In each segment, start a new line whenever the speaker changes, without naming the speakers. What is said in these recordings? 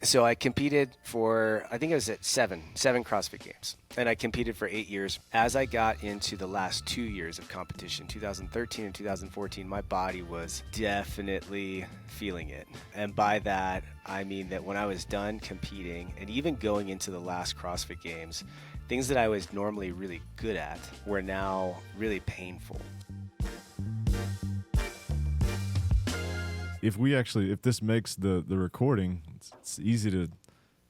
So I competed for, I think I was at seven CrossFit Games. And I competed for 8 years. As I got into the last 2 years of competition, 2013 and 2014, my body was definitely feeling it. And by that, I mean that when I was done competing and even going into the last CrossFit Games, things that I was normally really good at were now really painful.
If this makes the recording, it's easy to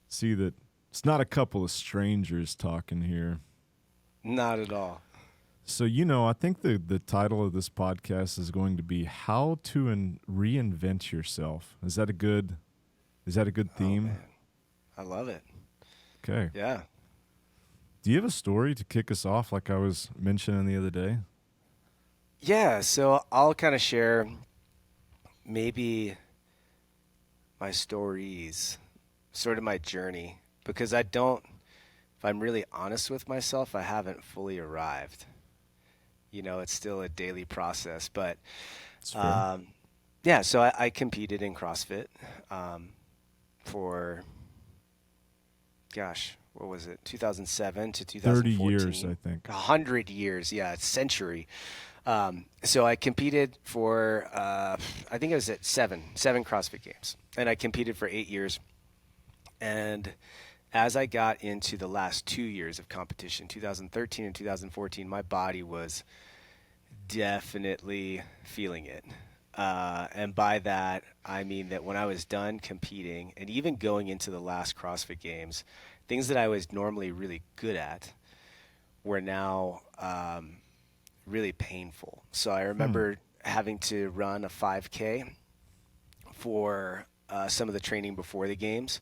see that it's not a couple of strangers talking here.
Not at all.
So, I think the title of this podcast is going to be How to Reinvent Yourself. Is that a good theme?
Man. I love it.
Okay.
Yeah.
Do you have a story to kick us off like I was mentioning the other day?
Yeah, so I'll kind of share maybe my stories, sort of my journey, because if I'm really honest with myself, I haven't fully arrived. It's still a daily process, but yeah, so I competed in CrossFit for, what was it, 2007 to 2014.
30 years, I think.
100 years, yeah, a century. So I competed for, I think I was at seven CrossFit Games, and I competed for 8 years. And as I got into the last 2 years of competition, 2013 and 2014, my body was definitely feeling it. And by that, I mean that when I was done competing and even going into the last CrossFit Games, things that I was normally really good at were now really painful. So I remember having to run a 5K for some of the training before the games.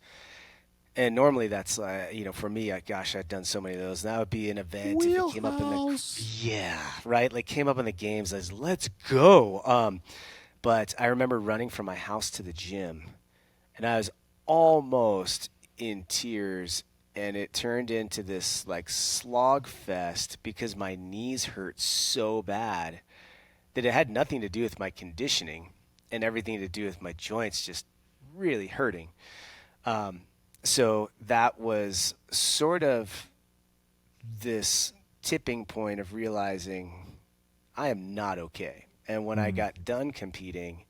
And normally that's, for me, I'd done so many of those. And that would be an event if it came up in came up in the games as let's go. But I remember running from my house to the gym, and I was almost in tears, and it turned into this like slog fest because my knees hurt so bad that it had nothing to do with my conditioning and everything to do with my joints just really hurting. So that was sort of this tipping point of realizing I am not okay. And when I got done competing,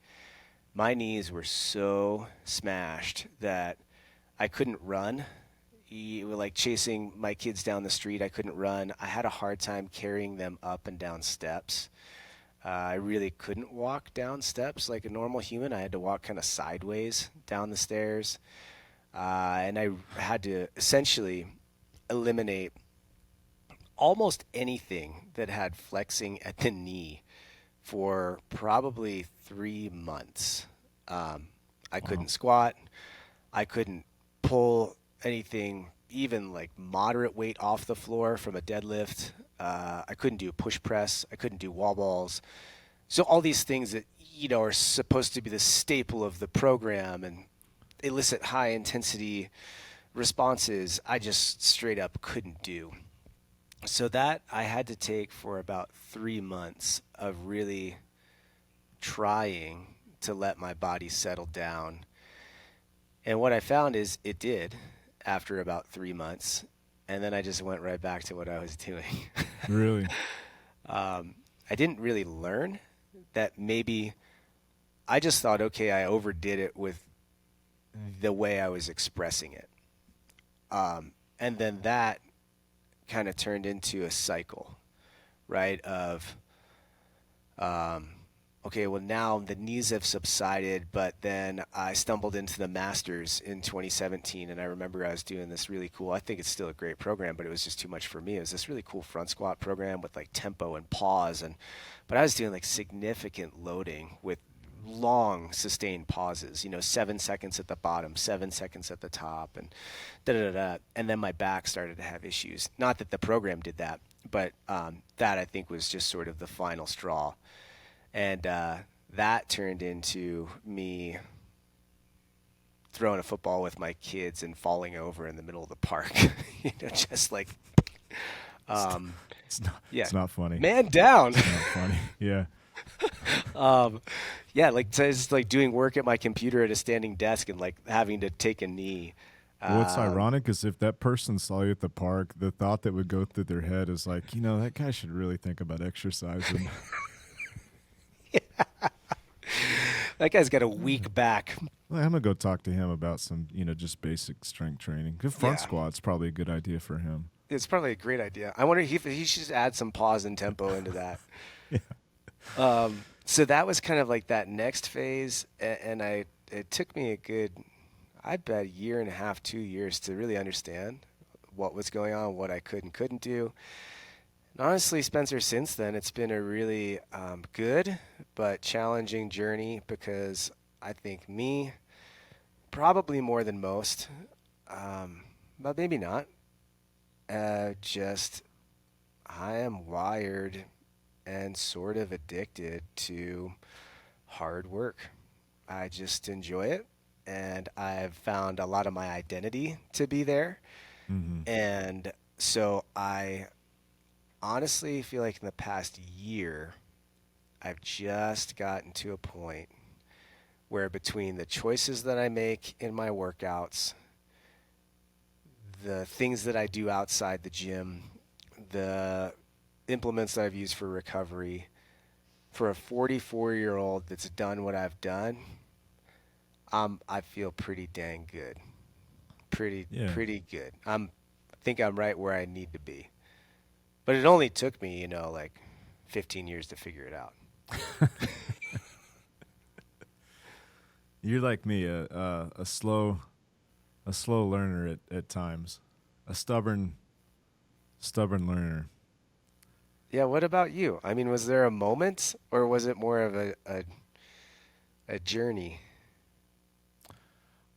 my knees were so smashed that I couldn't run. Like chasing my kids down the street, I couldn't run. I had a hard time carrying them up and down steps. I really couldn't walk down steps like a normal human. I had to walk kind of sideways down the stairs. And I had to essentially eliminate almost anything that had flexing at the knee for probably 3 months. I couldn't squat. I couldn't pull anything, even like moderate weight off the floor from a deadlift. I couldn't do a push press. I couldn't do wall balls. So all these things that, are supposed to be the staple of the program and elicit high intensity responses, I just straight up couldn't do. So that I had to take for about 3 months of really trying to let my body settle down. And what I found is it did after about 3 months. And then I just went right back to what I was doing.
Really?
I didn't really learn that. Maybe I just thought, okay, I overdid it with the way I was expressing it. And then that kind of turned into a cycle, right? Of, okay, well now the knees have subsided, but then I stumbled into the Masters in 2017, and I remember I was doing this really cool, I think it's still a great program, but it was just too much for me. It was this really cool front squat program with like tempo and pause, but I was doing like significant loading with long sustained pauses, 7 seconds at the bottom, 7 seconds at the top, and and then my back started to have issues. Not that the program did that, but that I think was just sort of the final straw. And that turned into me throwing a football with my kids and falling over in the middle of the park, just like
it's not funny.
Man down.
It's not funny. Yeah.
um, yeah, like so it's like doing work at my computer at a standing desk and like having to take a knee.
What's
Um,
ironic is if that person saw you at the park, the thought that would go through their head is like, that guy should really think about exercising.
that guy's got a weak back.
Well, I'm gonna go talk to him about some, just basic strength training. Good front
Yeah,
squat's probably a good idea for him.
it's probably a great idea. I wonder if he should add some pause and tempo into that.
Yeah.
So that was kind of like that next phase, and it took me a good, I bet, a year and a half, 2 years to really understand what was going on, what I could and couldn't do. And honestly, Spencer, since then, it's been a really good but challenging journey because I think me, probably more than most, but maybe not, just I am wired and sort of addicted to hard work. I just enjoy it, and I've found a lot of my identity to be there.
Mm-hmm.
And so I honestly feel like in the past year, I've just gotten to a point where between the choices that I make in my workouts, the things that I do outside the gym, the implements that I've used for recovery, for a 44-year-old that's done what I've done, I feel pretty dang good. Pretty
Yeah.
pretty good. I think I'm right where I need to be. But it only took me, like 15 years to figure it out.
You're like me, a slow learner at times, a stubborn learner.
Yeah, what about you? I mean, was there a moment or was it more of a journey?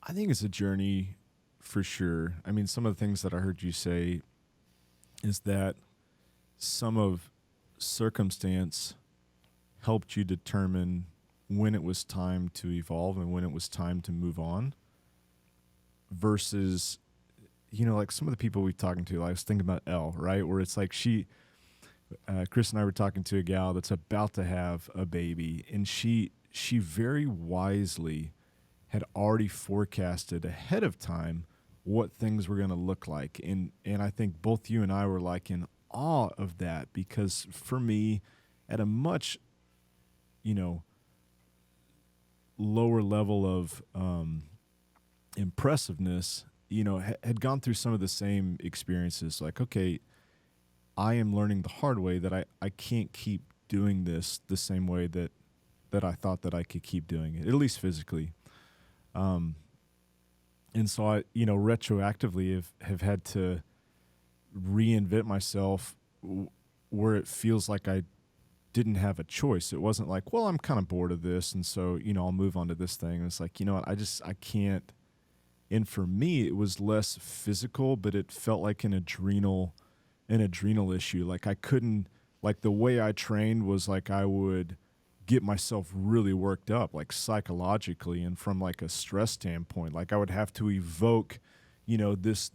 I think it's a journey for sure. I mean, some of the things that I heard you say is that some of circumstance helped you determine when it was time to evolve and when it was time to move on versus like some of the people we're talking to, like I was thinking about Elle, right, where it's like Chris and I were talking to a gal that's about to have a baby, and she very wisely had already forecasted ahead of time what things were going to look like. And I think both you and I were like in awe of that, because for me, at a much, lower level of impressiveness, had gone through some of the same experiences. Like, okay, I am learning the hard way that I can't keep doing this the same way that I thought that I could keep doing it, at least physically. And so I, retroactively have had to reinvent myself where it feels like I didn't have a choice. It wasn't like, well, I'm kind of bored of this, and so, I'll move on to this thing. And it's like, what, I can't. And for me, it was less physical, but it felt like an adrenal issue. Like I couldn't, like the way I trained was like I would get myself really worked up, like psychologically and from like a stress standpoint. Like I would have to evoke, this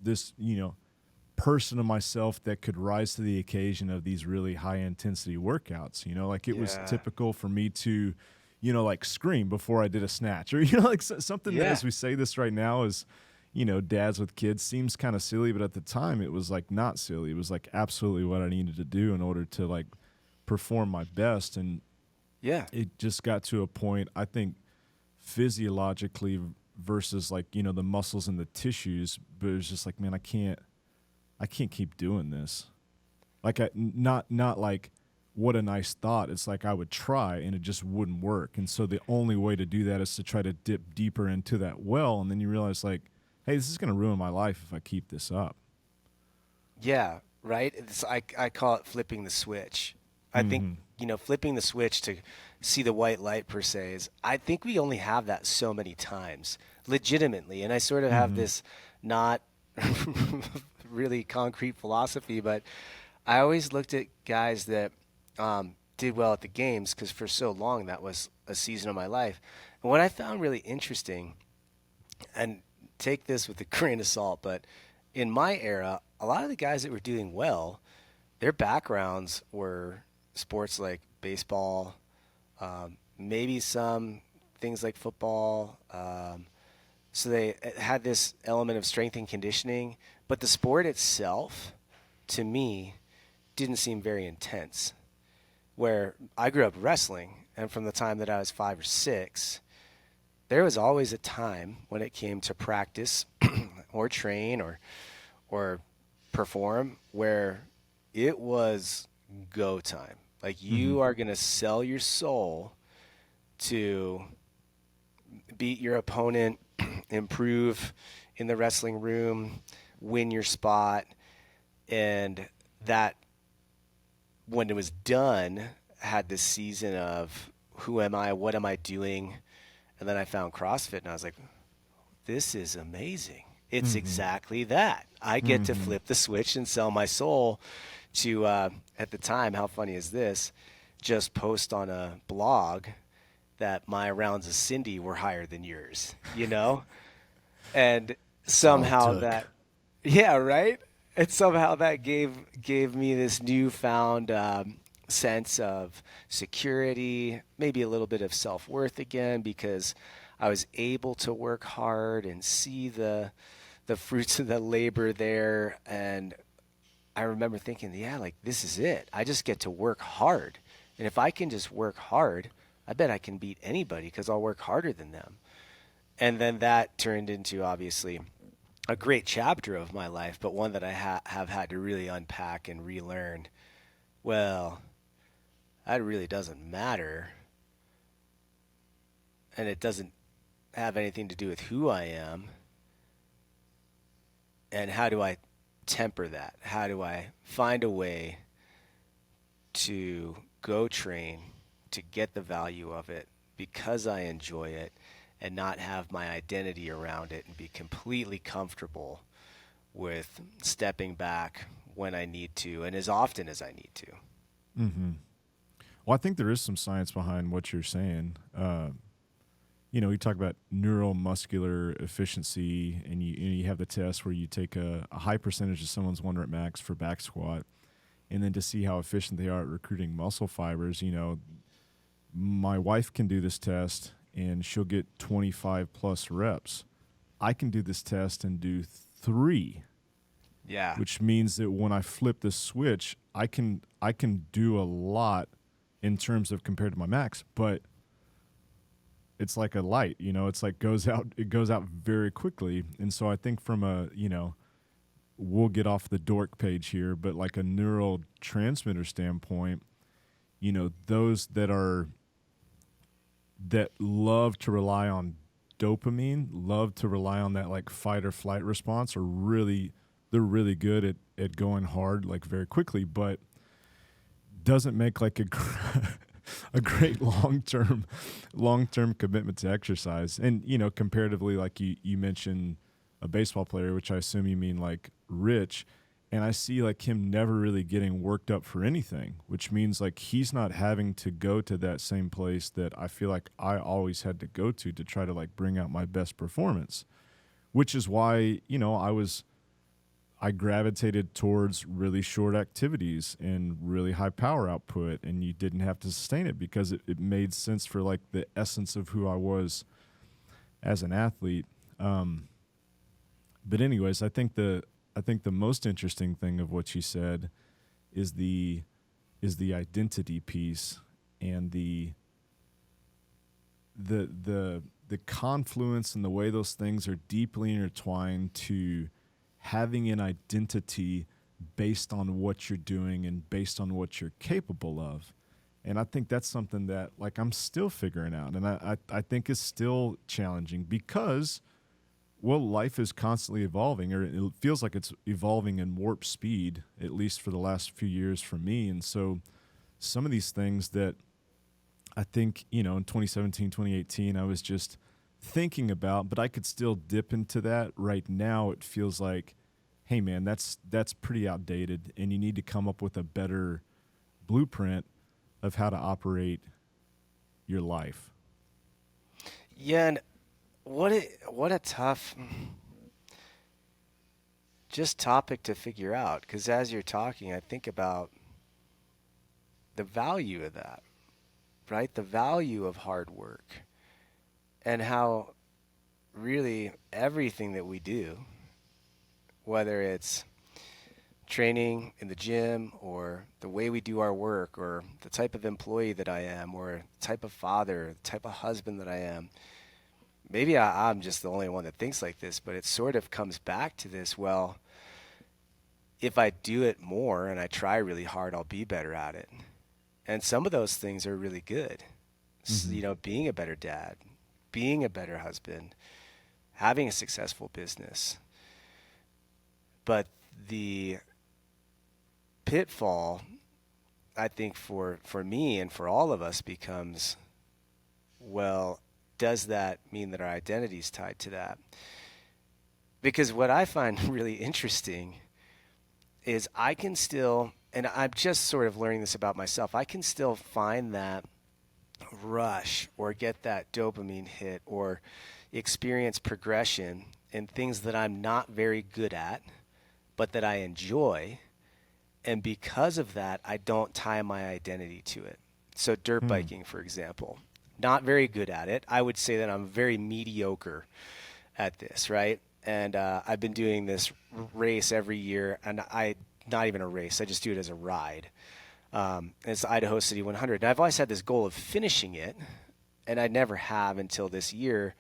person of myself that could rise to the occasion of these really high intensity workouts. Like it was
Yeah.
typical for me to, like scream before I did a snatch, or like something that,
Yeah.
as we say this right now, is, dads with kids, seems kind of silly, but at the time it was like not silly. It was like absolutely what I needed to do in order to like perform my best. And
Yeah.
it just got to a point, I think, physiologically versus like, the muscles and the tissues, but it was just like, man, I can't keep doing this. Like not like what a nice thought. It's like I would try and it just wouldn't work. And so the only way to do that is to try to dip deeper into that well. And then you realize like, hey, this is going to ruin my life if I keep this up.
Yeah, right? I call it flipping the switch. I think,
Mm-hmm.
flipping the switch to see the white light per se is, I think we only have that so many times, legitimately. And I sort of have
Mm-hmm.
this not really concrete philosophy, but I always looked at guys that did well at the games because for so long that was a season of my life. And what I found really interesting, and take this with a grain of salt, but in my era, a lot of the guys that were doing well, their backgrounds were sports like baseball, maybe some things like football. So they had this element of strength and conditioning, but the sport itself, to me, didn't seem very intense. Where I grew up wrestling, and from the time that I was 5 or 6, there was always a time when it came to practice or train or perform where it was go time. Like
Mm-hmm.
you are going to sell your soul to beat your opponent, improve in the wrestling room, win your spot, and that when it was done had this season of who am I, what am I doing, and then I found CrossFit and I was like, this is amazing. It's
Mm-hmm.
exactly that. I get to
Mm-hmm.
flip the switch and sell my soul to, at the time, how funny is this? Just post on a blog that my rounds of Cindy were higher than yours, you know? And
That's all it
somehow
took.
that, yeah, right? And somehow that gave me this newfound sense of security, maybe a little bit of self-worth again, because I was able to work hard and see the fruits of the labor there. And I remember thinking, yeah, like this is it. I just get to work hard. And if I can just work hard, I bet I can beat anybody because I'll work harder than them. And then that turned into obviously a great chapter of my life, but one that I have had to really unpack and relearn. Well, that really doesn't matter, and it doesn't have anything to do with who I am. And how do I temper that? How do I find a way to go train to get the value of it because I enjoy it and not have my identity around it and be completely comfortable with stepping back when I need to and as often as I need to.
Mm-hmm. Well, I think there is some science behind what you're saying. You talk about neuromuscular efficiency, and you have the test where you take a high percentage of someone's 1 rep max for back squat, and then to see how efficient they are at recruiting muscle fibers. My wife can do this test, and she'll get 25 plus reps. I can do this test and do 3,
Yeah.
which means that when I flip the switch, I can do a lot in terms of compared to my max, but it's like a light, it's like it goes out very quickly. And so I think from we'll get off the dork page here, but like a neurotransmitter standpoint, those that love to rely on dopamine, love to rely on that like fight or flight response they're really good at going hard like very quickly, but doesn't make like a great long term commitment to exercise. And comparatively, like you mentioned a baseball player, which I assume you mean like Rich, and I see like him never really getting worked up for anything, which means like he's not having to go to that same place that I feel like I always had to go to try to like bring out my best performance, which is why I gravitated towards really short activities and really high power output, and you didn't have to sustain it because it made sense for like the essence of who I was as an athlete. But anyways, I think the most interesting thing of what you said is the identity piece and the confluence and the way those things are deeply intertwined to having an identity based on what you're doing and based on what you're capable of. And I think that's something that like I'm still figuring out, and I think is still challenging because life is constantly evolving, or it feels like it's evolving in warp speed, at least for the last few years for me. And so some of these things that I think, in 2017, 2018, I was just thinking about, but I could still dip into that. Right now, it feels like, hey, man, that's pretty outdated, and you need to come up with a better blueprint of how to operate your life.
Yeah, and what a tough just topic to figure out because as you're talking, I think about the value of that right? The value of hard work and how really everything that we do, whether it's training in the gym or the way we do our work or the type of employee that I am or the type of father, the type of husband that I am. Maybe I'm just the only one that thinks like this, but it sort of comes back to this, well, if I do it more and I try really hard, I'll be better at it. And some of those things are really good.
Mm-hmm.
You know, being a better dad, being a better husband, having a successful business. But the pitfall, I think, for me and for all of us becomes, well, does that mean that our identity is tied to that? Because what I find really interesting is I can still, and I'm just sort of learning this about myself, I can still find that rush or get that dopamine hit or experience progression in things that I'm not very good at, but that I enjoy. And because of that, I don't tie my identity to it. So dirt
Hmm.
biking, for example, not very good at it. I would say that I'm very mediocre at this, right? And I've been doing this race every year, and not even a race. I just do it as a ride. It's the Idaho City 100. And I've always had this goal of finishing it, and I never have until this year.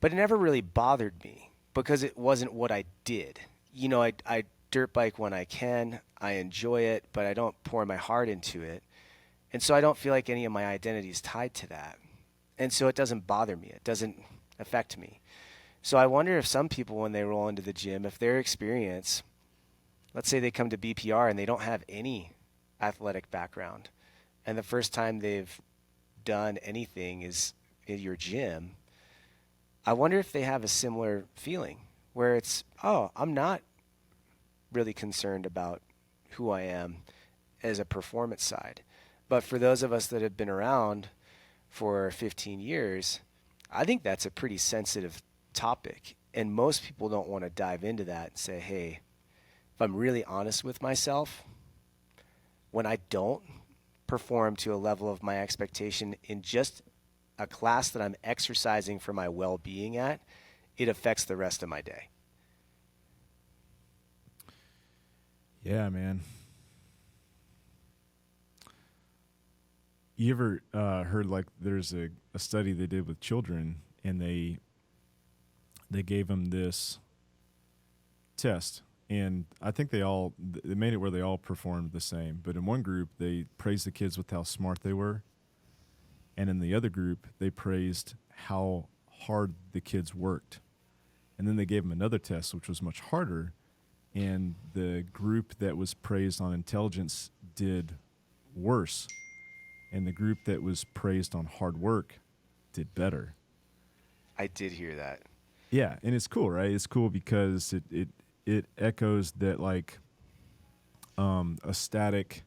But it never really bothered me because it wasn't what I did. You know, I dirt bike when I can. I enjoy it, but I don't pour my heart into it. And so I don't feel like any of my identity is tied to that. And so it doesn't bother me. It doesn't affect me. So I wonder if some people, when they roll into the gym, if their experience, let's say they come to BPR and they don't have any athletic background, and the first time they've done anything is in your gym, I wonder if they have a similar feeling where it's, oh, I'm not really concerned about who I am as a performance side. But for those of us that have been around for 15 years, I think that's a pretty sensitive topic. And most people don't want to dive into that and say, hey, if I'm really honest with myself, when I don't perform to a level of my expectation in just a class that I'm exercising for my well-being at, it affects the rest of my day.
Yeah, man. You ever heard like there's a study they did with children, and they gave them this test, and I think they made it where they all performed the same. But in one group, they praised the kids with how smart they were, and in the other group, they praised how hard the kids worked. And then they gave them another test, which was much harder, and the group that was praised on intelligence did worse, and the group that was praised on hard work did better.
I did hear that.
Yeah, and it's cool, right? It's cool because it echoes that like a static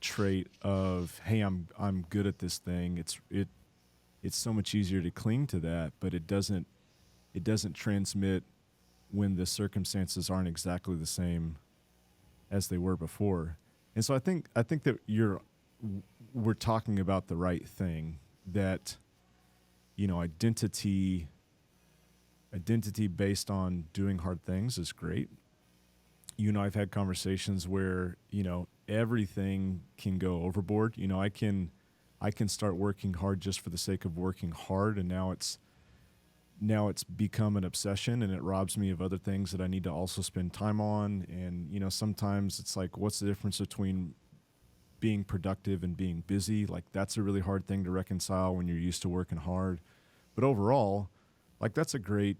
trait of, hey, I'm good at this thing. It's so much easier to cling to that, but it doesn't transmit when the circumstances aren't exactly the same as they were before. And so I think that we're talking about the right thing, that, you know, identity based on doing hard things is great. You know, I've had conversations where, you know, everything can go overboard. You know, I can start working hard just for the sake of working hard, and now it's become an obsession, and it robs me of other things that I need to also spend time on. And, you know, sometimes it's like, what's the difference between being productive and being busy? Like, that's a really hard thing to reconcile when you're used to working hard. But overall, like, that's a great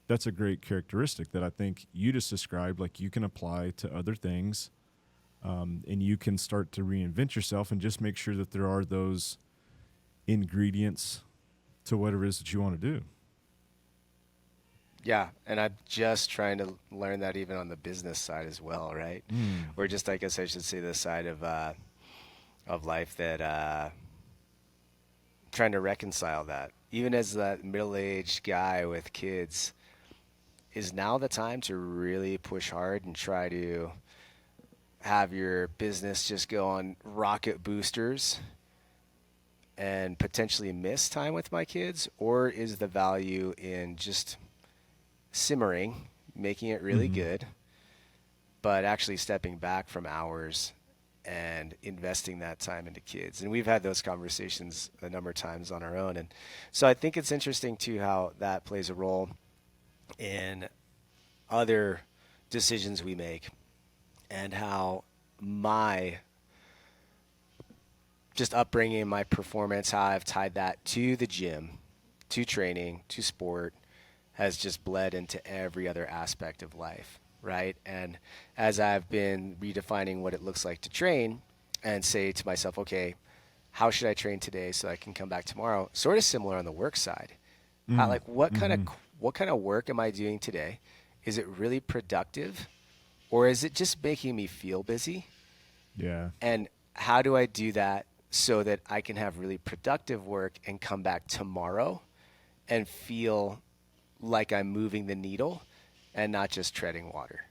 characteristic that I think you just described. Like, you can apply to other things, and you can start to reinvent yourself and just make sure that there are those ingredients to whatever it is that you want to do.
Yeah, and I'm just trying to learn that even on the business side as well, right? Or just, I guess I should say, the side of life that trying to reconcile that. Even as that middle-aged guy with kids, is now the time to really push hard and try to have your business just go on rocket boosters and potentially miss time with my kids, or is the value in just simmering, making it really
Mm-hmm.
good, but actually stepping back from hours and investing that time into kids? And we've had those conversations a number of times on our own. And so I think it's interesting too how that plays a role in other decisions we make, and how my just upbringing, my performance, how I've tied that to the gym, to training, to sport, has just bled into every other aspect of life, right? And as I've been redefining what it looks like to train and say to myself, okay, how should I train today so I can come back tomorrow? Sort of similar on the work side. How, like
Mm-hmm.
what kind of work am I doing today? Is it really productive, or is it just making me feel busy?
Yeah.
And how do I do that so that I can have really productive work and come back tomorrow and feel like I'm moving the needle and not just treading water?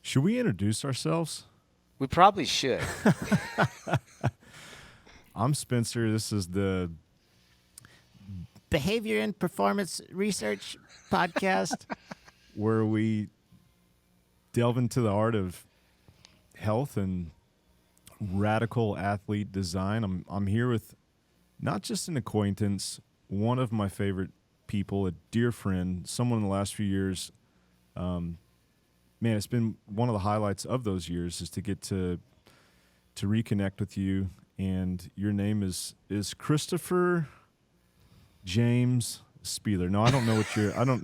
Should we introduce ourselves?
We probably should.
I'm Spencer. This is the
Behavior and Performance Research Podcast.
where we delve into the art of health and radical athlete design. I'm here with not just an acquaintance, one of my favorite people, a dear friend, someone in the last few years. Man, it's been one of the highlights of those years is to get to reconnect with you. And your name is Christopher James Spealler. No, I don't know what you're. I don't.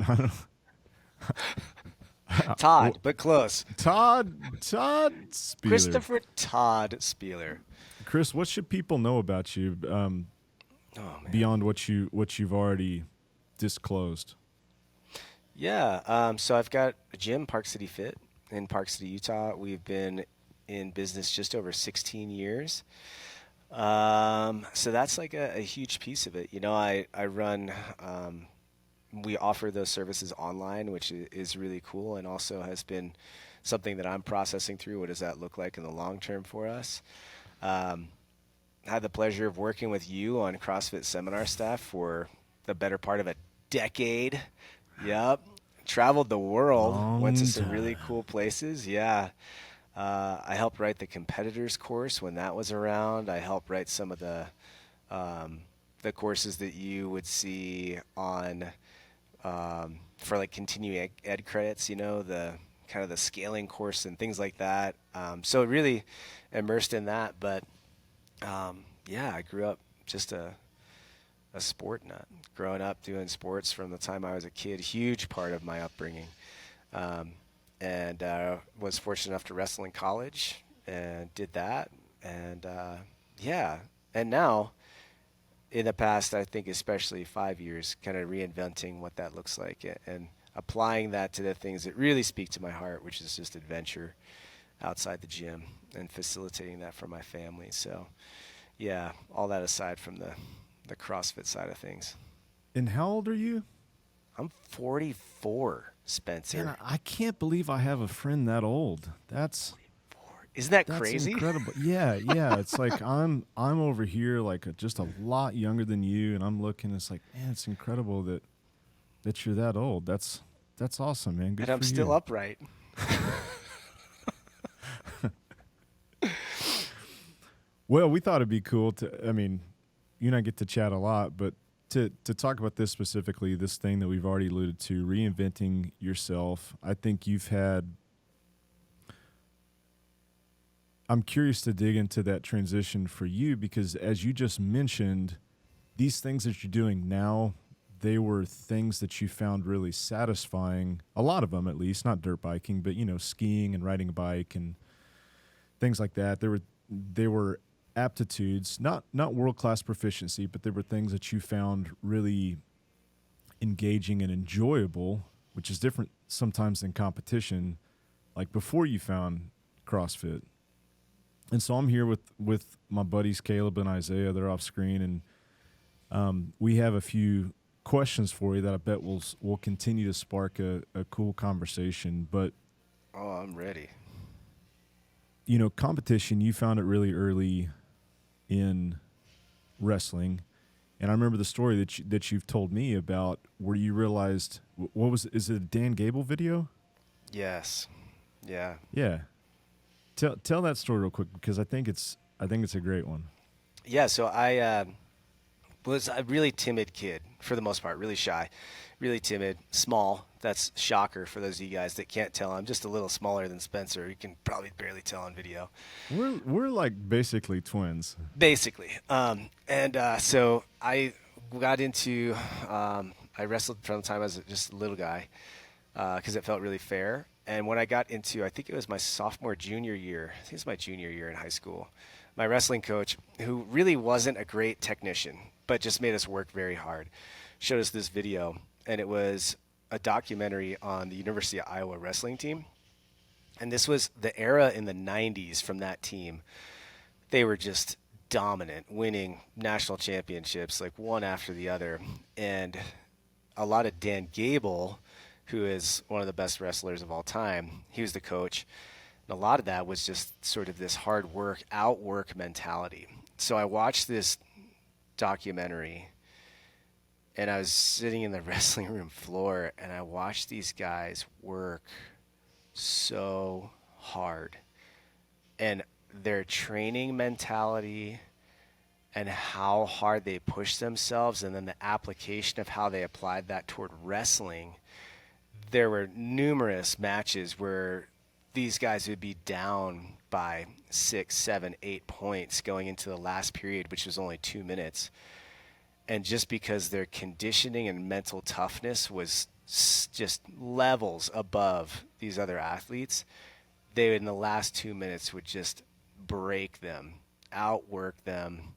Todd, but close.
Todd Spealler.
Christopher Todd Spealler.
Chris, what should people know about you
Oh, man.
beyond what you've already disclosed?
Yeah. So I've got a gym, Park City Fit, in Park City, Utah. We've been in business just over 16 years. So that's like a huge piece of it. You know, I run, we offer those services online, which is really cool, and also has been something that I'm processing through. What does that look like in the long term for us? Had the pleasure of working with you on CrossFit seminar staff for the better part of a decade. Yep. Traveled the world, went to
Long
some really
time.
cool places. Yeah. I helped write the competitors course when that was around. I helped write some of the courses that you would see on for like continuing ed credits. You know, the kind of the scaling course and things like that. So really immersed in that. But yeah, I grew up just a sport nut. Growing up doing sports from the time I was a kid, huge part of my upbringing. And was fortunate enough to wrestle in college and did that. And yeah, and now in the past, I think especially 5 years, kind of reinventing what that looks like and applying that to the things that really speak to my heart, which is just adventure outside the gym and facilitating that for my family. So yeah, all that aside from the CrossFit side of things.
And how old are you?
I'm 44,
Man,
Spencer.
I can't believe I have a friend that old.
Isn't that
That's
crazy?
incredible. Yeah, yeah. It's like I'm over here like just a lot younger than you, and I'm looking. It's like, man, it's incredible that you're that old. That's awesome, man. Good
And I'm
for
still
you.
upright.
Well, we thought it'd be cool to. I mean, you and I get to chat a lot, but to talk about this specifically, this thing that we've already alluded to, reinventing yourself. I think you've had. I'm curious to dig into that transition for you because, as you just mentioned, these things that you're doing now, they were things that you found really satisfying. A lot of them, at least, not dirt biking, but skiing and riding a bike and things like that. They were aptitudes, not world class proficiency, but there were things that you found really engaging and enjoyable, which is different sometimes than competition. Like before you found CrossFit. And so I'm here with my buddies Caleb and Isaiah. They're off screen, and we have a few questions for you that I bet will continue to spark a cool conversation. But
Oh, I'm ready.
competition, you found it really early in wrestling. And I remember the story that you've told me about where you realized is it a Dan Gable video?
Yes. Yeah.
Yeah. Tell that story real quick because I think it's a great one.
Yeah. So I was a really timid kid for the most part, really shy, really timid, small. That's shocker for those of you guys that can't tell. I'm just a little smaller than Spencer. You can probably barely tell on video.
We're like basically twins.
Basically. So I got into, I wrestled from the time I was just a little guy because it felt really fair. And when I got into, I think it was my junior year, I think it was my junior year in high school, my wrestling coach, who really wasn't a great technician, but just made us work very hard, showed us this video. And it was a documentary on the University of Iowa wrestling team. And this was the era in the 90s from that team. They were just dominant, winning national championships like one after the other. And a lot of Dan Gable, who is one of the best wrestlers of all time, he was the coach. And a lot of that was just sort of this hard work, outwork mentality. So I watched this documentary and I was sitting in the wrestling room floor and I watched these guys work so hard. And their training mentality and how hard they push themselves, and then the application of how they applied that toward wrestling. There were numerous matches where these guys would be down by 6, 7, 8 points going into the last period, which was only 2 minutes. And just because their conditioning and mental toughness was just levels above these other athletes, they in the last 2 minutes would just break them, outwork them,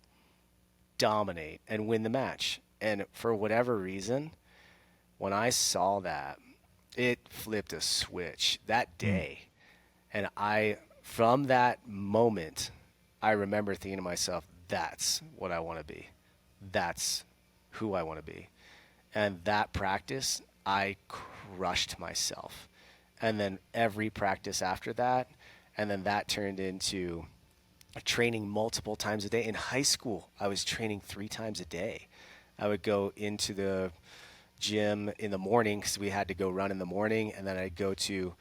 dominate, and win the match. And for whatever reason, when I saw that, it flipped a switch that day. And from that moment, I remember thinking to myself, that's what I want to be. That's who I want to be. And that practice, I crushed myself. And then every practice after that, and then that turned into training multiple times a day. In high school, I was training 3 times a day. I would go into the gym in the morning because we had to go run in the morning, and then I'd go to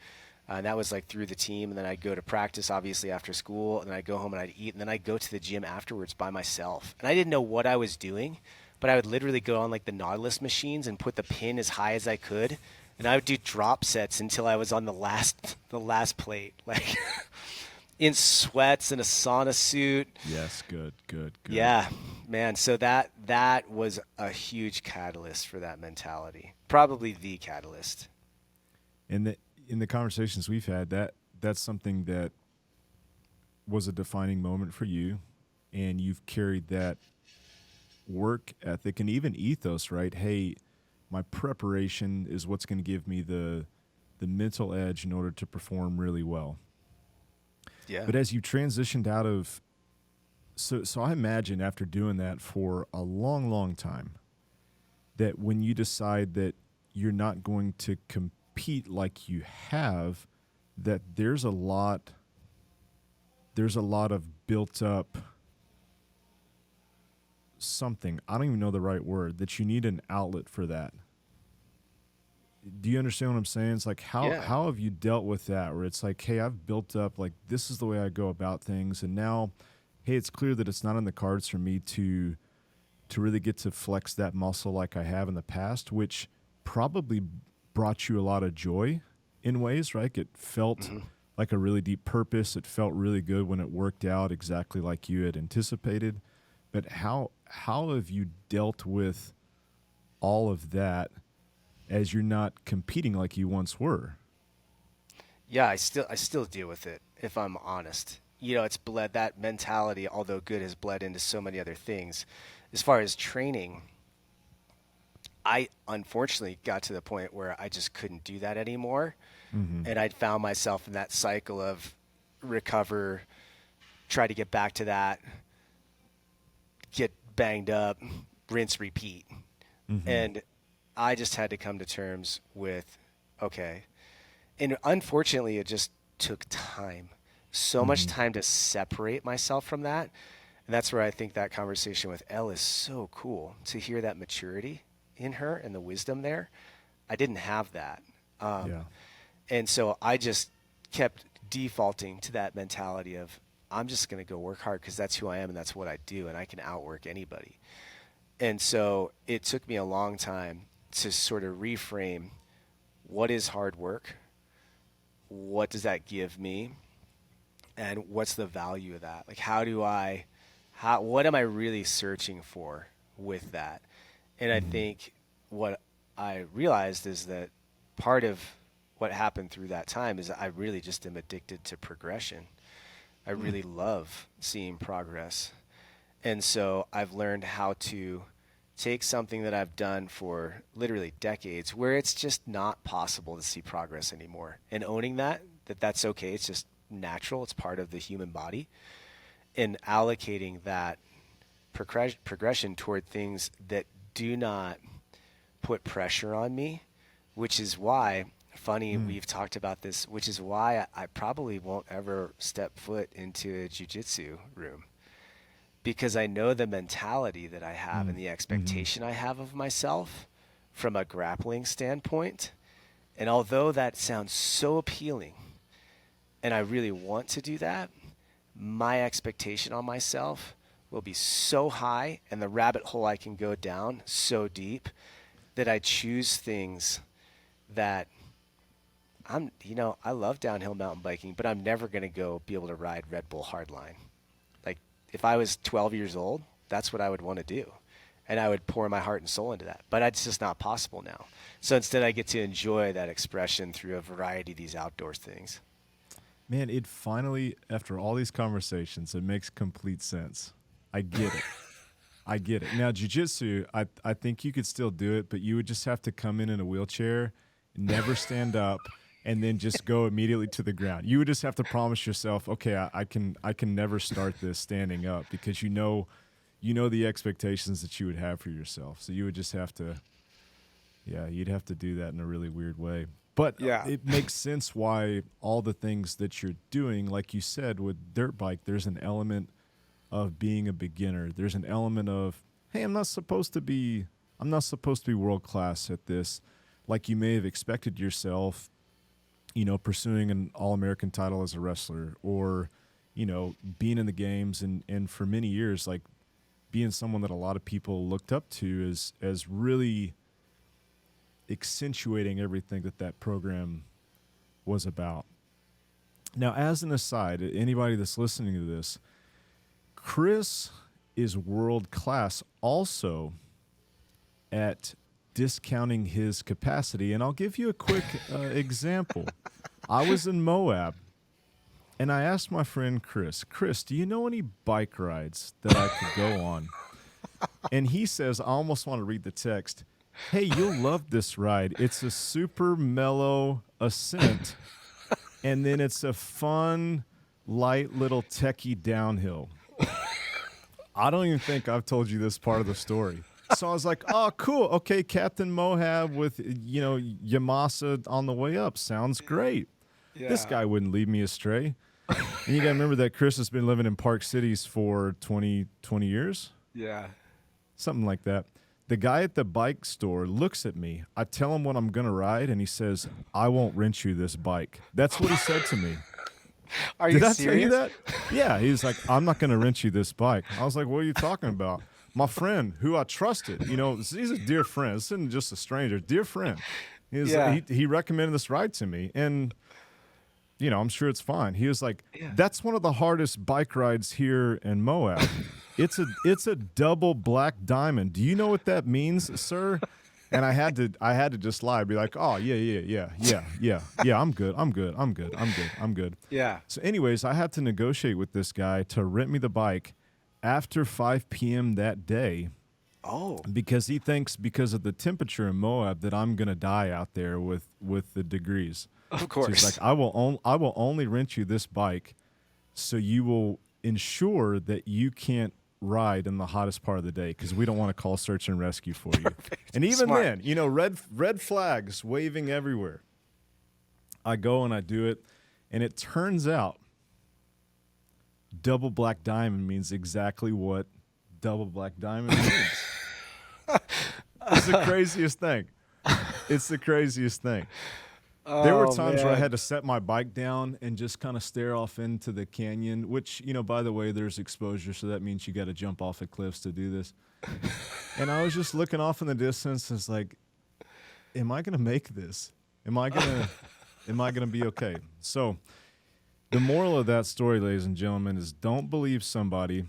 and that was like through the team, and then I'd go to practice obviously after school, and then I'd go home and I'd eat, and then I'd go to the gym afterwards by myself. And I didn't know what I was doing, but I would literally go on like the Nautilus machines and put the pin as high as I could, and I would do drop sets until I was on the last plate, like in sweats and a sauna suit.
Yes, good.
Yeah, man. So that was a huge catalyst for that mentality. Probably the catalyst.
And in the conversations we've had, that's something that was a defining moment for you, and you've carried that work ethic and even ethos, right? Hey, my preparation is what's going to give me the mental edge in order to perform really well.
Yeah.
But as you transitioned out of, so I imagine after doing that for a long, long time, that when you decide that you're not going to compete like you have, that there's a lot of built up something, I don't even know the right word, that you need an outlet for that. Do you understand what I'm saying? It's like, how have you dealt with that, where it's like, hey, I've built up, like, this is the way I go about things, and now, hey, it's clear that it's not in the cards for me to really get to flex that muscle like I have in the past, which probably brought you a lot of joy in ways, right? It felt like a really deep purpose. It felt really good when it worked out exactly like you had anticipated. But how have you dealt with all of that as you're not competing like you once were?
Yeah, I still deal with it, if I'm honest. You know, it's bled, that mentality, although good, has bled into so many other things. As far as training, I unfortunately got to the point where I just couldn't do that anymore. Mm-hmm. And I'd found myself in that cycle of recover, try to get back to that, get banged up, rinse, repeat. Mm-hmm. And I just had to come to terms with, okay. And unfortunately, it just took time. So much time to separate myself from that. And that's where I think that conversation with Elle is so cool, to hear that maturity in her and the wisdom there. I didn't have that.
Yeah.
And so I just kept defaulting to that mentality of, I'm just going to go work hard because that's who I am and that's what I do, and I can outwork anybody. And so it took me a long time to sort of reframe, what is hard work? What does that give me? And what's the value of that? Like, what am I really searching for with that? And I think what I realized is that part of what happened through that time is I really just am addicted to progression. I really love seeing progress. And so I've learned how to take something that I've done for literally decades, where it's just not possible to see progress anymore, and owning that's okay. It's just natural. It's part of the human body, and allocating that progression toward things that do not put pressure on me, which is why, we've talked about this, which is why I probably won't ever step foot into a jiu-jitsu room, because I know the mentality that I have and the expectation I have of myself from a grappling standpoint. And although that sounds so appealing and I really want to do that, my expectation on myself will be so high and the rabbit hole I can go down so deep that I choose things that I love downhill mountain biking, but I'm never going to go be able to ride Red Bull Hardline. Like, if I was 12 years old, that's what I would want to do. And I would pour my heart and soul into that. But it's just not possible now. So instead, I get to enjoy that expression through a variety of these outdoor things.
Man, it finally, after all these conversations, it makes complete sense. I get it. I get it. Now, jiu-jitsu, I think you could still do it, but you would just have to come in a wheelchair, never stand up, and then just go immediately to the ground. You would just have to promise yourself, okay, I can never start this standing up, because you know the expectations that you would have for yourself. So you would just have to, you'd have to do that in a really weird way. But it makes sense why all the things that you're doing, like you said, with dirt bike, there's an element of being a beginner. There's an element of, hey, I'm not supposed to be world class at this, like you may have expected yourself, pursuing an All-American title as a wrestler, or, being in the games and for many years, like being someone that a lot of people looked up to as really accentuating everything that program was about. Now, as an aside, anybody that's listening to this, Chris is world class also at discounting his capacity. And I'll give you a quick example. I was in Moab, and I asked my friend Chris, do you know any bike rides that I could go on? And he says, I almost want to read the text, hey, you'll love this ride. It's a super mellow ascent, and then it's a fun, light little techie downhill. I don't even think I've told you this part of the story. So I was like, oh, cool. Okay, Captain Moab with, Yamasa on the way up. Sounds great. Yeah. This guy wouldn't lead me astray. And you got to remember that Chris has been living in Park Cities for 20 years?
Yeah.
Something like that. The guy at the bike store looks at me. I tell him what I'm going to ride, and he says, I won't rent you this bike. That's what he said to me.
Are you serious?
Did I tell you that? Yeah. He was like, I'm not going to rent you this bike. I was like, what are you talking about? My friend, who I trusted, he's a dear friend. This isn't just a stranger, dear friend. He recommended this ride to me, and I'm sure it's fine. He was like, that's one of the hardest bike rides here in Moab. It's a double black diamond. Do you know what that means, sir? And I had to just lie, be like, oh yeah, I'm good.
Yeah.
So anyways, I had to negotiate with this guy to rent me the bike after 5 p.m. that day.
Oh.
Because he thinks because of the temperature in Moab that I'm gonna die out there with the degrees.
Of course.
So he's like, I will only rent you this bike, so you will ensure that you can't ride in the hottest part of the day, because we don't want to call search and rescue for you. And even then, red flags waving everywhere. I go and I do it, and it turns out double black diamond means exactly what double black diamond means. It's the craziest thing. It's the craziest thing. There were
Oh
times where I
man.
had to set my bike down and just kind of stare off into the canyon, which, by the way, there's exposure, so that means you got to jump off of cliffs to do this. And I was just looking off in the distance. It's like, am I going to make this? Am I going to be okay? So the moral of that story, ladies and gentlemen, is don't believe somebody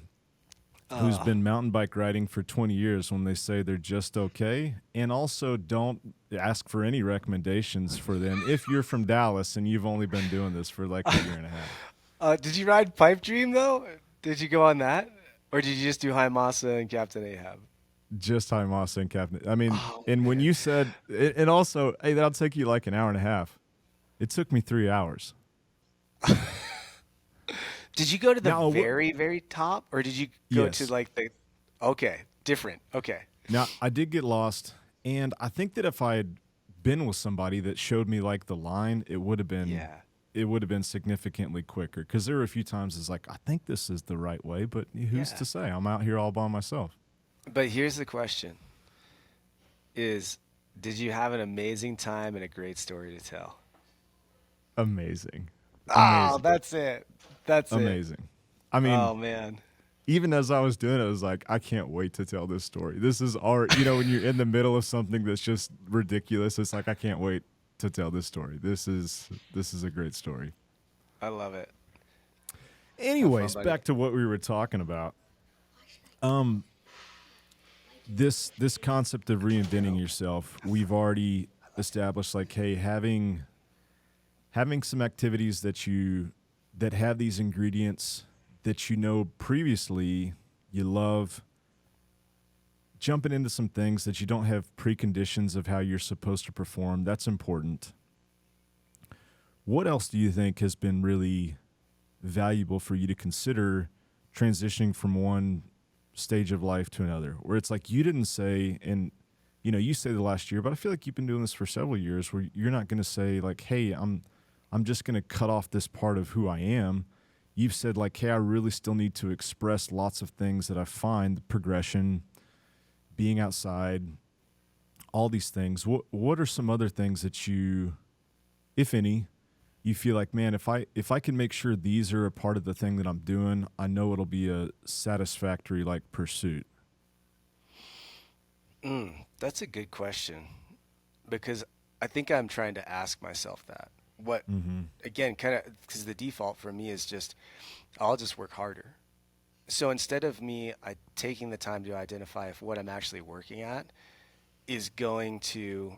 who's been mountain bike riding for 20 years when they say they're just okay. And also don't ask for any recommendations for them if you're from Dallas and you've only been doing this for like a year and a half.
Did you ride Pipe Dream though? Did you go on that, or did you just do High Masa and Captain Ahab?
Just high moss and Captain. I mean,
Oh,
and when
man.
you said, and also, hey, that'll take you like an hour and a half. It took me 3 hours.
Did you go to the
Now,
very, very top, or did you go to
Yes.
like the? Okay, different. Okay.
Now, I did get lost, and I think that if I had been with somebody that showed me like the line, it would have been
Yeah.
significantly quicker. Because there were a few times it's like, I think this is the right way, but who's
Yeah.
to say? I'm out here all by myself.
But here's the question: Is did you have an amazing time and a great story to tell?
Amazing.
Oh,
Amazing.
that's it. That's it.
Amazing. I mean,
Oh man.
even as I was doing it, I was like, I can't wait to tell this story. This is art. When you're in the middle of something that's just ridiculous, it's like, I can't wait to tell this story. This is a great story.
I love it.
Anyways,
buddy.
back to what we were talking about. This concept of reinventing yourself, we've already established, like, hey, having some activities that have these ingredients that previously you love, jumping into some things that you don't have preconditions of how you're supposed to perform, that's important. What else do you think has been really valuable for you to consider transitioning from one stage of life to another, where it's like you didn't say, and you say the last year, but I feel like you've been doing this for several years, where you're not going to say like, hey, I'm just going to cut off this part of who I am. You've said like, hey, I really still need to express lots of things that I find, the progression, being outside, all these things. What are some other things that you, if any, you feel like, man, if I can make sure these are a part of the thing that I'm doing, I know it'll be a satisfactory like pursuit?
That's a good question, because I think I'm trying to ask myself that. What again, kind of, because the default for me is just, I'll just work harder. So instead of me taking the time to identify if what I'm actually working at is going to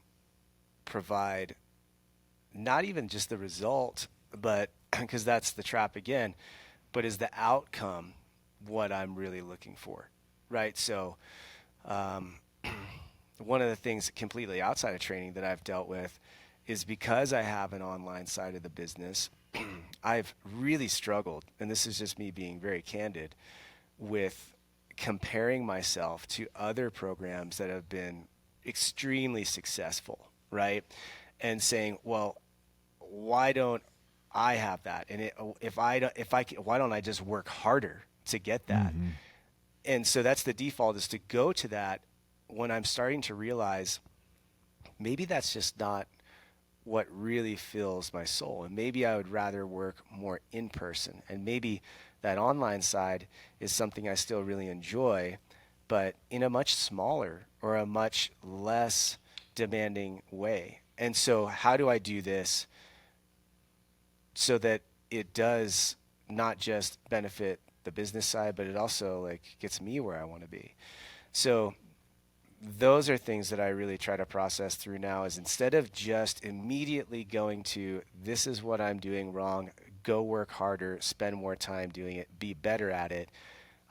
provide not even just the result, but because that's the trap again, but is the outcome what I'm really looking for, right? So one of the things completely outside of training that I've dealt with is, because I have an online side of the business, I've really struggled, and this is just me being very candid, with comparing myself to other programs that have been extremely successful, right? And saying, well, why don't I have that? And why don't I just work harder to get that? And so that's the default, is to go to that when I'm starting to realize maybe that's just not what really fills my soul. And maybe I would rather work more in person. And maybe that online side is something I still really enjoy, but in a much smaller or a much less demanding way. And so how do I do this so that it does not just benefit the business side, but it also like gets me where I want to be? So those are things that I really try to process through now, is instead of just immediately going to, this is what I'm doing wrong, go work harder, spend more time doing it, be better at it,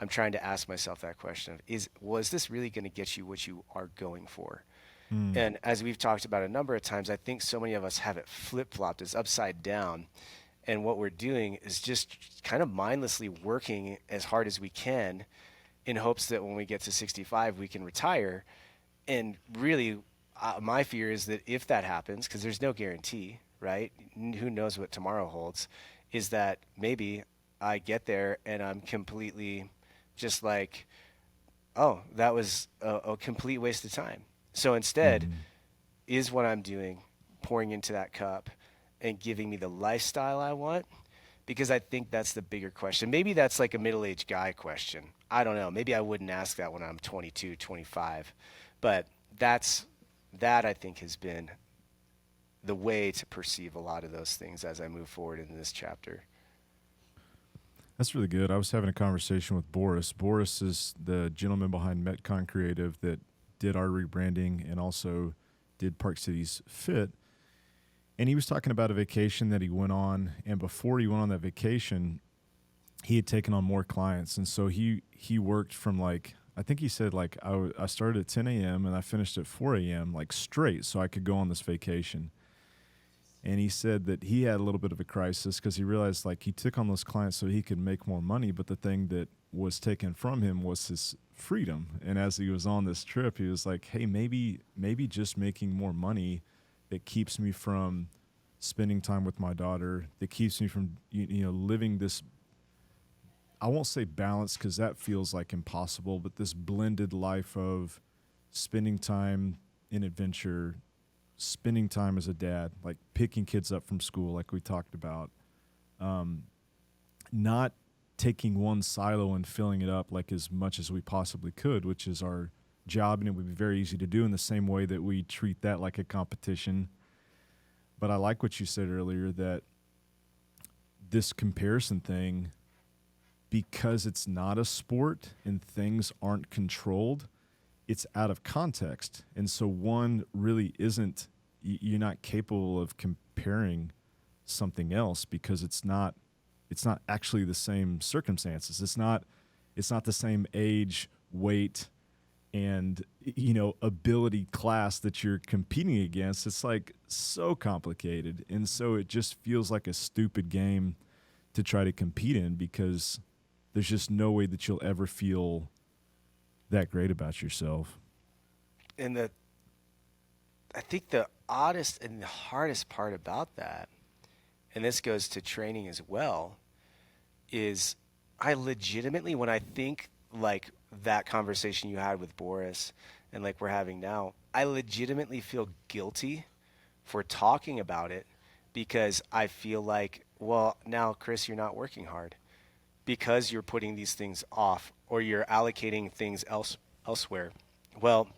I'm trying to ask myself that question of, was this really going to get you what you are going for? And as we've talked about a number of times, I think so many of us have it flip-flopped, it's upside down. And what we're doing is just kind of mindlessly working as hard as we can in hopes that when we get to 65, we can retire. And really, my fear is that if that happens, because there's no guarantee, right? Who knows what tomorrow holds, is that maybe I get there and I'm completely just like, oh, that was a complete waste of time. So instead,
Mm-hmm.
is what I'm doing pouring into that cup and giving me the lifestyle I want? Because I think that's the bigger question. Maybe that's like a middle-aged guy question. I don't know. Maybe I wouldn't ask that when I'm 22, 25. But that I think has been the way to perceive a lot of those things as I move forward in this chapter.
That's really good. I was having a conversation with Boris. Boris is the gentleman behind Metcon Creative that did our rebranding and also did Park Cities Fit. And he was talking about a vacation that he went on. And before he went on that vacation, he had taken on more clients. And so he worked from like, I think he said like, I started at 10 a.m. and I finished at 4 a.m. like straight so I could go on this vacation. And he said that he had a little bit of a crisis because he realized like he took on those clients so he could make more money. But the thing that was taken from him was his freedom. And as he was on this trip, he was like, hey, maybe just making more money that keeps me from spending time with my daughter, that keeps me from, living this, I won't say balance because that feels like impossible, but this blended life of spending time in adventure, spending time as a dad, like picking kids up from school, like we talked about, not taking one silo and filling it up like as much as we possibly could, which is our job, and it would be very easy to do in the same way that we treat that like a competition. But I like what you said earlier that this comparison thing, because it's not a sport and things aren't controlled, it's out of context. And so one really isn't, you're not capable of comparing something else because it's not actually the same circumstances. It's not the same age, weight, and ability class that you're competing against. It's like so complicated. And so it just feels like a stupid game to try to compete in because there's just no way that you'll ever feel that great about yourself.
And I think the oddest and the hardest part about that, and this goes to training as well, is I legitimately, when I think like that conversation you had with Boris and like we're having now, I legitimately feel guilty for talking about it because I feel like, well, now, Chris, you're not working hard because you're putting these things off or you're allocating things elsewhere. Well,